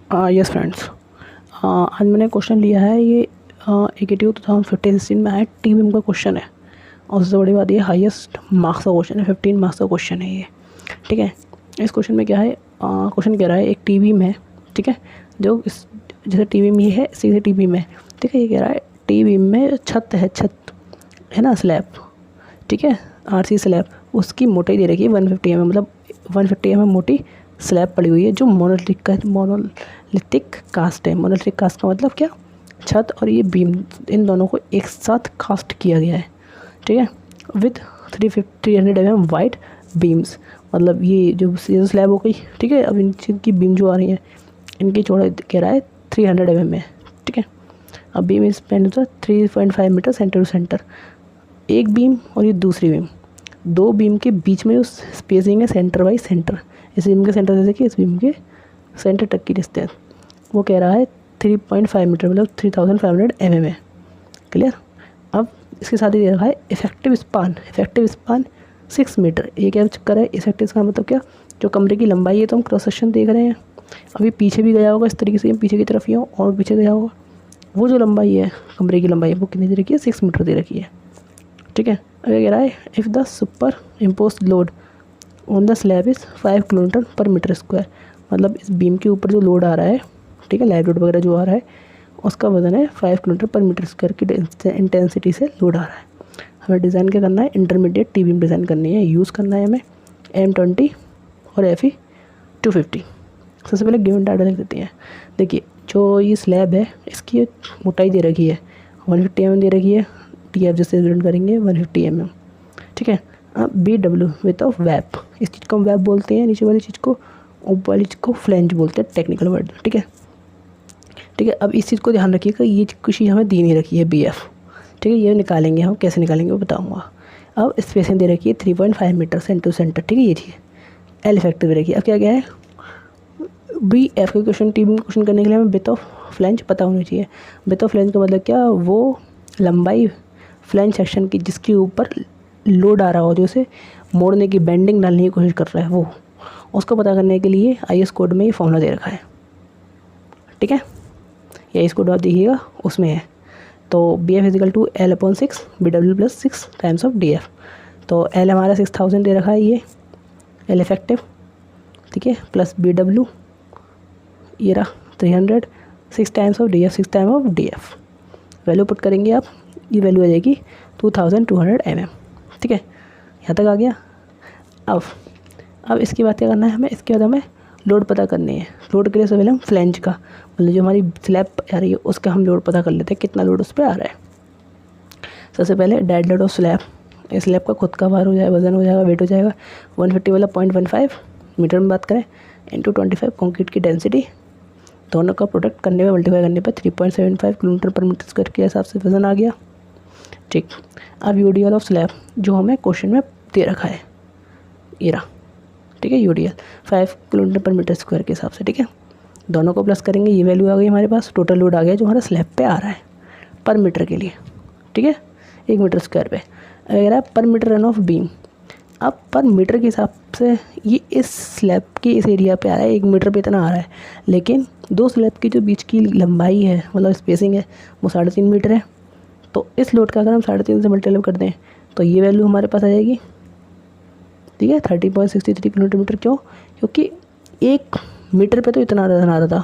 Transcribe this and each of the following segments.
Yes friends, आज मैंने question लिया है ये 82 2015-16 में आया टी बीम का क्वेश्चन है। और उससे बड़ी बात ये हाईएस्ट मार्क्स का क्वेश्चन है, 15 मार्क्स का क्वेश्चन है ये। ठीक है, इस क्वेश्चन में क्या है, क्वेश्चन कह रहा है एक टी बीम है। ठीक है, जो इस जैसे टी बीम ये है, सीधे टी बीम है। ठीक है, ये कह रहा है टी बीम में छत है ना, स्लैब। ठीक है, आरसी स्लैब, उसकी मोटाई दे रखी है 150 mm, मतलब 150 mm मोटी स्लैब पड़ी हुई है जो मोनोलिथिक कास्ट है। मोनोलिथिक कास्ट का मतलब क्या, छत और ये बीम, इन दोनों को एक साथ कास्ट किया गया है। ठीक है, विद 300 mm वाइड बीम्स, मतलब ये जो स्लैब हो गई। ठीक है, अब इनकी बीम जो आ रही है, इनकी चौड़ाई कह रहा है 300 mm है। ठीक है, अब बीम स्पेंड होता है 3.5 मीटर सेंटर टू सेंटर। एक बीम और ये दूसरी बीम, दो बीम के बीच में जो स्पेसिंग है सेंटर बाई सेंटर, इस बीम के सेंटर जैसे कि इस बीम के सेंटर तक की डिस्टेंस, वो कह रहा है 3.5 मीटर, मतलब 3500 mm है। क्लियर। अब इसके साथ ही दे रखा है इफेक्टिव स्पान 6 मीटर। ये क्या चक्कर है, इफेक्टिव का मतलब क्या, जो कमरे की लंबाई है, तो हम क्रॉस सेक्शन देख रहे हैं। अभी पीछे भी गया होगा इस तरीके से, पीछे की तरफ ही हो और पीछे गया होगा, वो जो लंबाई है कमरे की लंबाई, वो कितनी दे रखी है, 6 मीटर दे रखी है। ठीक है, अगर कह रहा है if the super impose load on the slab is 5 kilometre पर मीटर स्क्वायर, मतलब इस बीम के ऊपर जो लोड आ रहा है, ठीक है, लाइव लोड वगैरह जो आ रहा है, उसका वजन है 5 किलोमीटर पर मीटर स्क्वायर की इंटेंसिटी से लोड आ रहा है। हमें डिज़ाइन क्या करना है, इंटरमीडिएट टी बीम डिज़ाइन करनी है। यूज़ करना है हमें M20 और FE 250। सबसे पहले गिवन डाटा लिख देते हैं। देखिए, जो ये स्लैब है, इसकी मोटाई दे रखी है 150 mm दे रखी है। TF जैसे रिप्रेजेंट करेंगे 150 mm। ठीक है, अब BW विथ ऑफ वेब, इस चीज़ को हम वेब बोलते हैं, नीचे वाली चीज़ को, ऊपर वाली चीज़ को फ्लेंज बोलते हैं, टेक्निकल वर्ड। ठीक है, ठीक है, अब इस चीज़ को ध्यान रखिएगा, ये कुछ हमें दी नहीं रखी है BF। ठीक है, ये निकालेंगे हम, कैसे निकालेंगे वो बताऊँगा। अब स्पेसिंग दे रखी है 3.5 मीटर सेंटर टू सेंटर। ठीक है, ये चीज़ एल इफेक्टिव दे रखी है। अब क्या है, BF के क्वेश्चन, टी बीम क्वेश्चन करने के लिए हमें विथ ऑफ फ्लेंज पता होनी चाहिए। विथ ऑफ फ्लेंज का मतलब क्या, वो लंबाई फ्लेंज सेक्शन की जिसके ऊपर लोड आ रहा हो, जो उसे मोड़ने की, बेंडिंग डालने की कोशिश कर रहा है, वो उसको पता करने के लिए IS कोड में ये फॉर्मूला दे रखा है। ठीक है, ये IS कोड आप देखिएगा, उसमें है। तो BF is equal to L/6 BW plus 6 times of DF। तो L हमारा 6000 दे रखा है, ये L इफेक्टिव। ठीक है, प्लस BW ये रहा 300, 6 times of DF, 6 time of DF। Value put करेंगे आप, ये वैल्यू आ जाएगी 2200 mm। ठीक है, यहाँ तक आ गया। अब इसके बाद क्या करना है हमें, इसके बाद हमें लोड पता करनी है। लोड के लिए सबसे पहले हम फ्लेंज का, मतलब जो हमारी स्लैब आ रही है उसका हम लोड पता कर लेते हैं, कितना लोड उस पर आ रहा है। सबसे पहले डेड लोड ऑफ स्लैब, इस स्लैब का खुद का भार हो जाएगा, वजन हो जाएगा, वेट हो जाएगा 150 वाला 0.15 मीटर में बात करें, इंटू 25 कॉन्क्रीट की डेंसिटी, दोनों का प्रोडक्ट करने में मल्टीप्लाई करने पर 3.75 किलोमीटर पर मीटर स्क्वायर के हिसाब से वजन आ गया। ठीक, अब UDL ऑफ स्लैब जो हमें क्वेश्चन में दे रखा है, ये रहा। ठीक है, UDL 5 किलोमीटर पर मीटर स्क्वायर के हिसाब से। ठीक है, दोनों को प्लस करेंगे, ये वैल्यू आ गई हमारे पास, टोटल लोड आ गया जो हमारा स्लैब पे आ रहा है पर मीटर के लिए। ठीक है, 1 मीटर स्क्वायर पे अगर पर मीटर रन ऑफ बीम। अब पर मीटर के हिसाब से ये इस स्लैब के इस एरिया पे आ रहा है, 1 मीटर पे इतना आ रहा है, लेकिन दो स्लैब की जो बीच की लंबाई है, मतलब स्पेसिंग है, वो 3.5 मीटर है। तो इस लोड का अगर हम 3.5 से मल्टीप्लाई कर दें तो ये वैल्यू हमारे पास आ जाएगी। ठीक है, 30.63 किलोमीटर। क्यों, क्योंकि 1 मीटर पे तो इतना आ रहा था,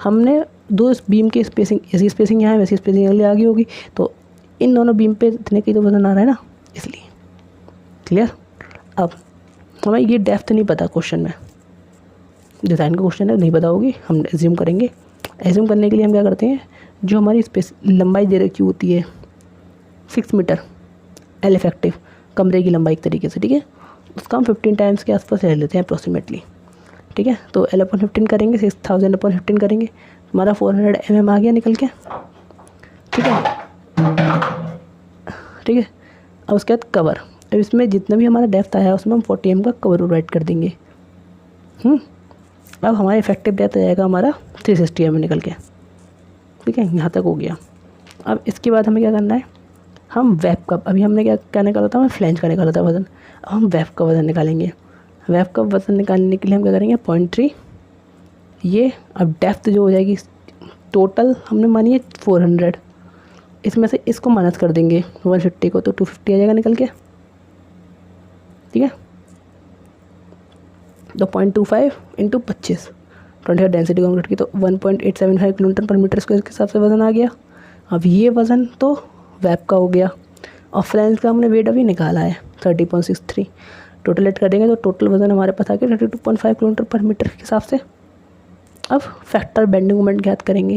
हमने दो इस बीम की स्पेसिंग, ऐसी स्पेसिंग यहाँ है, वैसी स्पेसिंग अगली आगे होगी, तो इन दोनों बीम पे इतने की तो वजन आ रहा है ना, इसलिए। क्लियर। अब हमें ये डेप्थ नहीं पता, क्वेश्चन में डिज़ाइन का क्वेश्चन है, नहीं पता होगी, हम एज्यूम करेंगे। एज्यूम करने के लिए हम क्या करते हैं, जो हमारी स्पेस लंबाई दे रखी होती है 6 मीटर L इफेक्टिव, कमरे की लंबाई एक तरीके से। ठीक है, उसका हम 15 टाइम्स के आसपास ले लेते हैं अप्रोक्सीमेटली। ठीक है, तो L/15 करेंगे, 6000/15 करेंगे, हमारा 400 mm आ गया निकल के। ठीक है, ठीक है, अब उसके बाद कवर, अब इसमें जितना भी हमारा डेप्थ आया उसमें हम 40 mm का कवर राइट कर देंगे। अब हमारा इफेक्टिव डेप्थ आ जाएगा हमारा 360 mm निकल के। ठीक है, यहाँ तक हो गया। अब इसके बाद हमें क्या करना है, हम वेब का, अभी हमने क्या निकाला था, हमें फ्लेंज का निकाला था वज़न, अब हम वेब का वज़न निकालेंगे। वेब का वज़न निकालने के लिए हम क्या करेंगे, 0.3 ये अब डेप्थ जो हो जाएगी टोटल हमने मानी है 400, इसमें से इसको माइनस कर देंगे 150 को, तो 250 आ जाएगा निकल के, ठीक है। तो 0.25 इंटू 25 25 डेंसिटी कंक्रीट की, तो 1.875 किलोमीटर पर मीटर स्क्वायर के हिसाब से वज़न आ गया। अब ये वज़न तो वेब का हो गया, और फ्लैंज का हमने वेट अभी निकाला है 30.63, टोटल एड कर देंगे तो टोटल वज़न हमारे पास आ गया 32.5 किलोमीटर पर मीटर के हिसाब से। अब फैक्टर बेंडिंग मोमेंट ज्ञात करेंगे,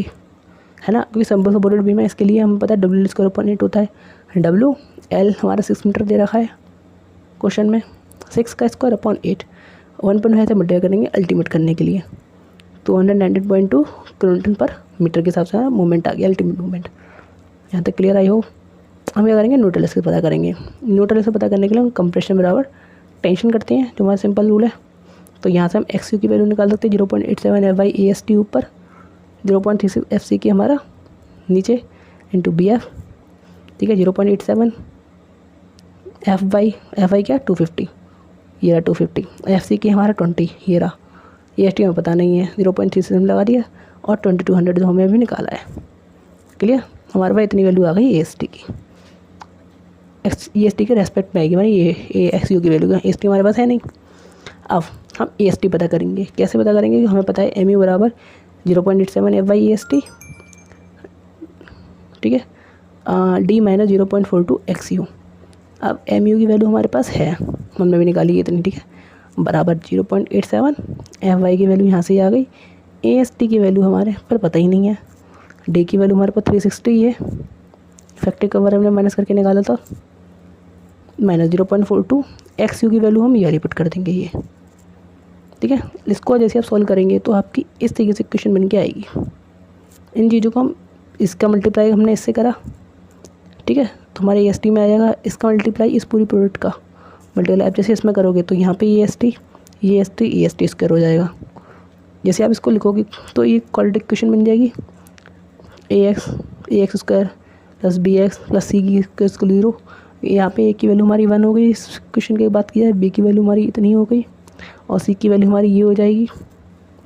है ना, क्योंकि सिंपल सपोर्टेड बीम है, इसके लिए हम पता है W² होता है, W L हमारा 6 मीटर दे रखा है क्वेश्चन में, 6 का स्क्वायर अपॉन 8, 1.5 से मल्टीप्लाई करेंगे अल्टीमेट करने के लिए, 219.2 किलोमीटर पर मीटर के हिसाब से मूवमेंट आ गया, अल्टीमेट मूवमेंट। यहाँ तक क्लियर आई हो। हम क्या करेंगे, न्यूट्रल एक्सिस पता करेंगे। न्यूट्रल एक्सिस पता करने के लिए हम कंप्रेशन बराबर टेंशन करते हैं, जो हमारा सिंपल रूल है। तो यहाँ से हम XU की वैल्यू निकाल सकते हैं 0.87 F/AST ऊपर, 0.36 FC की हमारा नीचे इंटू BF, ठीक है। 0.87 F/FI क्या 250, ये रहा 250, FC की हमारा 20, ये रहा। AST हमें पता नहीं है, 0.36 हम लगा दिया, और 2200 जो हमें अभी निकाला है। क्लियर, हमारे पास इतनी वैल्यू आ गई AST की। EST के रेस्पेक्ट में आएगी, मानी ये XU की वैल्यू, AST हमारे पास है नहीं। अब हम AST पता करेंगे, कैसे पता करेंगे, हमें पता है MU बराबर 0.87 F/AST, ठीक है, D माइनस 0.42 XU। अब MU की वैल्यू हमारे पास है, हमने भी निकाली है इतनी, ठीक है, बराबर 0.87, FY की वैल्यू यहाँ से आ गई, AST की वैल्यू हमारे पर पता ही नहीं है, D की वैल्यू हमारे पास 360 है, फैक्ट्री कवर हमने माइनस करके निकाला था, माइनस 0.42, XU की वैल्यू हम ये रिपीट कर देंगे ये, ठीक है। इसको जैसे आप सॉल्व करेंगे तो आपकी इस तरीके से क्वेश्चन बन के आएगी। इन चीज़ों को हम, इसका मल्टीप्लाई हमने इससे करा, ठीक है, तो हमारे AST में आ जाएगा, इसका मल्टीप्लाई इस पूरी प्रोडक्ट का मल्टीप्लाई, अब जैसे इसमें करोगे तो यहाँ पे AST स्क्वायर हो जाएगा। जैसे आप इसको लिखोगे तो ये क्वाड्रेटिक क्वेश्चन बन जाएगी, AX square plus BX plus C की स्क्वायर 0। यहाँ पे A की वैल्यू हमारी 1 हो गई, इस क्वेश्चन की बात की जाए, B की वैल्यू हमारी इतनी हो गई, और C की वैल्यू हमारी ये हो जाएगी,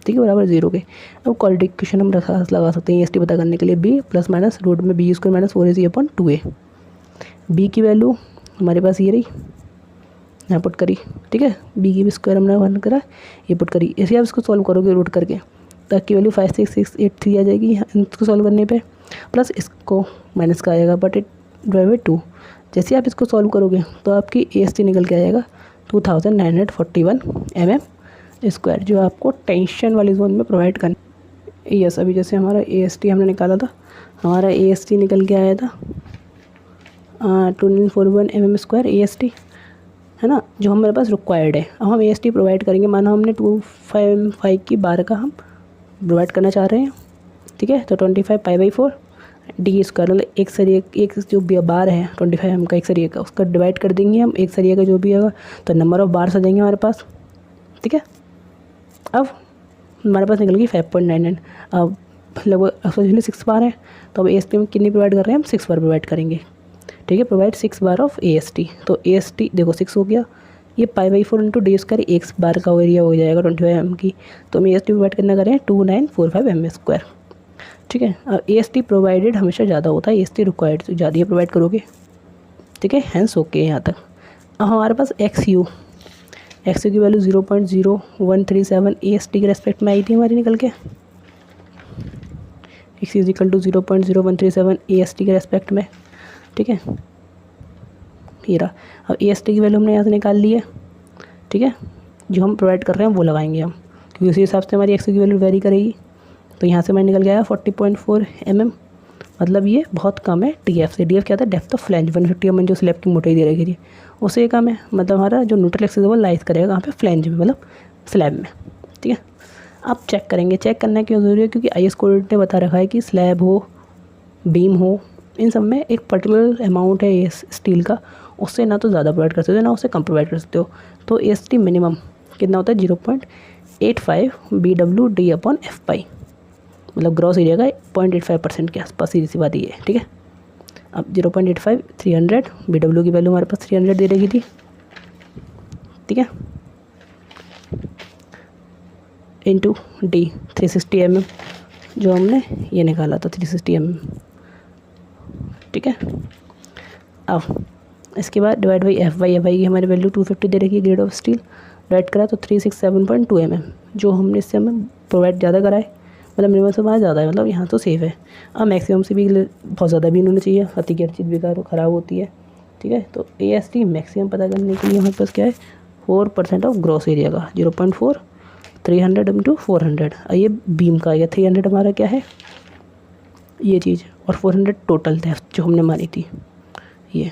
ठीक है, बराबर 0 के। अब क्वाड्रेटिक क्वेश्चन हम लगा सकते हैं AST पता करने के लिए, B प्लस माइनस रूट में B square minus 4AC/2A। B की वैल्यू हमारे पास ये रही, यहाँ पुट करी, ठीक है, B की भी स्क्वायर हमने 1 करा, ये पुट करी। ऐसे आप इसको सॉल्व करोगे रूट करके, तो आपकी वैल्यू 56683 आ जाएगी इसको सॉल्व करने पे, प्लस इसको माइनस का आएगा बट 2। जैसे आप इसको सॉल्व करोगे तो आपकी AST निकल के आएगा 2941 mm स्क्वायर, जो आपको टेंशन वाली जोन में प्रोवाइड करना। यस, अभी जैसे हमारा AST हमने निकाला था, हमारा AST निकल के आया था 2941 mm स्क्वायर AST, है ना, जो हमारे पास रिक्वायर्ड है। अब हम AST प्रोवाइड करेंगे, मानो हमने 255 की बार का हम प्रोवाइड करना चाह रहे हैं, ठीक है, तो 25 π/4 D स्क्वायर, मतलब एक सरिए, एक जो बार है 25 m का एक सरिए का, उसका डिवाइड कर देंगे हम, एक सरिए का जो भी होगा, तो नंबर ऑफ बार्स आ जाएंगे हमारे पास, ठीक है। अब हमारे पास निकल गई 5.99, अब लगभग एक्चुअली 6 बार है, तो अब AST में कितनी प्रोवाइड कर रहे हैं हम, 6 बार प्रोवाइड करेंगे, ठीक है, प्रोवाइड 6 बार ऑफ AST। तो AST देखो 6 हो गया, ये π/4 इंटू D स्क्वायर, एक बार का एरिया हो जाएगा 25 m की, तो हम AST प्रोवाइड करना करें 2945 m स्क्वायर, ठीक है। अब AST प्रोवाइडेड हमेशा ज़्यादा होता है, AST रिक्वायर्ड से ज़्यादा प्रोवाइड करोगे, ठीक है, हैंस ओके यहाँ तक। अब हमारे पास XU की वैल्यू 0.0137 AST के रेस्पेक्ट में आई थी हमारी निकल के, X is equal to 0.0137 AST के रेस्पेक्ट में, ठीक है, ये रहा। अब AST की वैल्यू हमने यहाँ से निकाल ली है, ठीक है, जो हम प्रोवाइड कर रहे हैं वो लगाएंगे हम, क्योंकि उसी हिसाब से हमारी XU की वैल्यू वेरी करेगी। तो यहाँ से मैं निकल गया 40.4 mm, मतलब ये बहुत कम है DF से। DF क्या था, डेप्थ ऑफ फ्लैंज 150 mm जो स्लैब की मोटाई दे रखी थी, उससे कम है, मतलब हमारा जो न्यूट्रल एक्सिस है वो लाइज करेगा कहाँ पे, फ्लैंज में, मतलब स्लैब में, ठीक है। आप चेक करेंगे, चेक करना क्यों ज़रूरी है, क्योंकि IS कोड ने बता रखा है कि स्लैब हो, बीम हो, इन सब में एक पर्टिकुलर अमाउंट है स्टील का, उससे ना तो ज़्यादा प्रोवाइड कर सकते हो ना उससे कम प्रोवाइड कर सकते हो। तो AST मिनिमम कितना होता है 0.85 BWD/FY, मतलब ग्रॉस एरिया का 0.85% के आसपास, सीधी सी बात ये है, ठीक है। अब 0.85 300, BW की वैल्यू हमारे पास 300 दे रखी थी, ठीक है। इंटू डी 360 mm जो हमने ये निकाला था 360 mm, ठीक है। अब इसके बाद डिवाइड बाई एफ वाई की हमारी वैल्यू 250 दे रखी है ग्रेड ऑफ स्टील, डिवाइड करा तो 367.2 mm जो हमने इससे हमें प्रोवाइड ज़्यादा करा है, मतलब मिनिमम से वहाँ ज़्यादा है, मतलब यहाँ तो सेफ़ है। अब मैक्सिमम से भी बहुत ज़्यादा भी नहीं होना चाहिए, अति की हर चीज़ बेकार तो ख़राब होती है, ठीक है। तो AST मैक्सिमम पता करने के लिए हमारे पास क्या है 4% ऑफ ग्रॉस एरिया का 0.4 300 इंटू 400, ये बीम का आएगा। 300 हमारा क्या है ये चीज़, और 400 टोटल डेप्थ जो हमने मानी थी ये,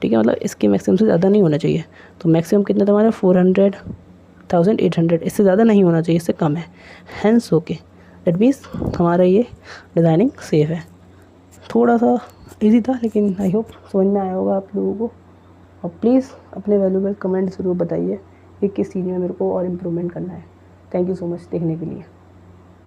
ठीक है। मतलब इसके मैक्सिमम से ज़्यादा नहीं होना चाहिए। तो मैक्सिमम कितना था हमारा 400,800, इससे ज़्यादा नहीं होना चाहिए, इससे कम है। हैंस ओके, दैट मीन्स हमारा ये डिज़ाइनिंग सेफ़ है। थोड़ा सा इजी था लेकिन आई होप समझ में आया होगा आप लोगों को। और प्लीज़ अपने वैल्यूबल कमेंट ज़रूर बताइए कि किस चीज़ में मेरे को और इम्प्रूवमेंट करना है। थैंक यू सो मच देखने के लिए।